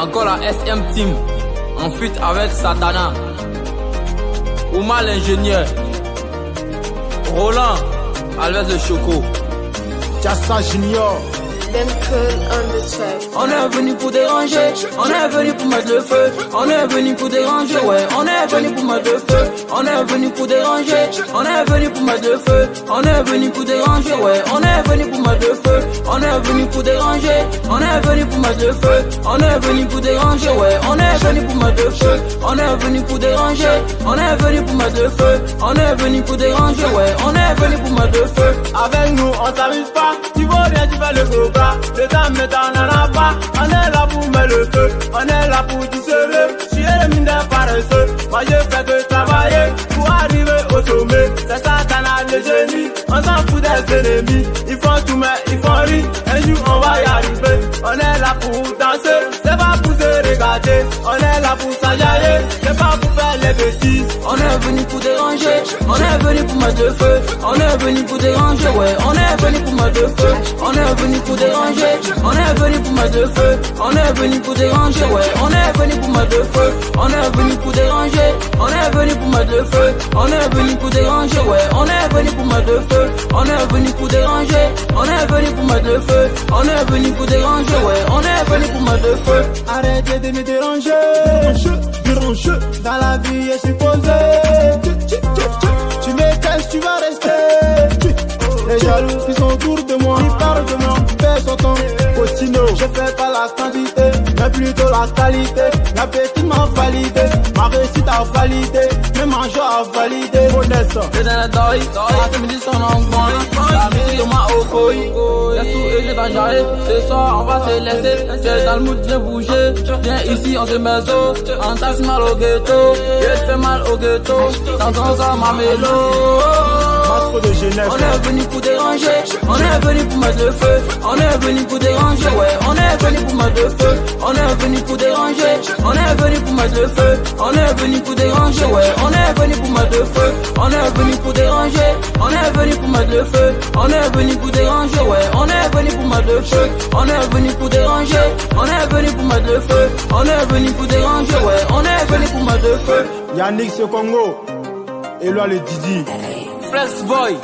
Encore la SM Team, en fuite avec Satana. Oumar l'ingénieur. Roland, Alves le Choco. Jassa Junior. On est venu pour déranger, on est venu pour mettre le feu, on est venu pour déranger, ouais, on est venu pour mettre le feu, on est venu pour déranger, on est venu pour mettre le feu, on est venu pour déranger, ouais, on est venu pour mettre le feu, on est venu pour déranger, on est venu pour mettre le feu, on est venu pour déranger, ouais, on est venu pour mettre le feu, on est venu pour déranger, on est venu pour mettre le feu, on est venu pour déranger, ouais, on est venu pour mettre le feu. Avec nous on s'amuse pas, tu vois rien tu fais le gros gars, le temps on n'en a pas, on est là pour mettre le feu, on est là pour du sérieux, je suis le mine des paresseux, moi je fais que travailler, pour arriver au sommet, c'est ça t'en as le génie, on s'en fout des ennemis, ils font tout mais ils font rire, un jour on va y arriver, on est là pour danser, c'est pas pour se regarder, on est là pour s'enjailler, c'est pas pour faire les bêtises, on est venu pour déranger, on est venu pour mettre le feu, on est venu pour déranger, ouais, on est venu pour mettre le feu, on est venu pour déranger, on est venu pour mettre le feu, on est venu pour déranger, ouais, on est venu pour mettre le feu, on est venu pour déranger, on est venu pour mettre le feu, on est venu pour déranger, ouais, on est venu pour mettre le feu, on est venu pour déranger, on est venu pour mettre le feu, on est venu pour déranger, ouais, on est venu pour mettre le feu. Arrêtez de me déranger, dans la vie est supposé, tu m'étais, tu vas rester. Les jaloux qui sont autour de moi, ils parlent de moi, fais son temps. Postino, je fais pas la quantité, mais plutôt la qualité. L'appétit m'a validé, ma réussite a validé, mes mangeaux a validé. Modeste, j'ai dans la doy, la midi son engouement, la musique de moi au koi. Laisse tout et j'ai t'enjaillé, ce soir on va se laisser. J'ai dans le mood, viens bouger, viens ici on se met au. On taxe mal au ghetto, je te fais mal au ghetto. Dans ton sang ma mélo. De Genève. On est venu pour déranger, on est venu pour mettre le feu, on est venu pour déranger, ouais, on est venu pour mettre le feu, on est venu pour déranger, on est venu pour mettre le feu, on est venu pour déranger, ouais, on est venu pour mettre le feu, on est venu pour déranger, on est venu pour mettre le feu, on est venu pour déranger, ouais, on est venu pour mettre le feu, on est venu pour déranger, on est venu pour mettre le feu, on est venu pour déranger, ouais, on est venu pour mettre le feu. Yannick ce Congo, Eloi le Didi. Flex Boy.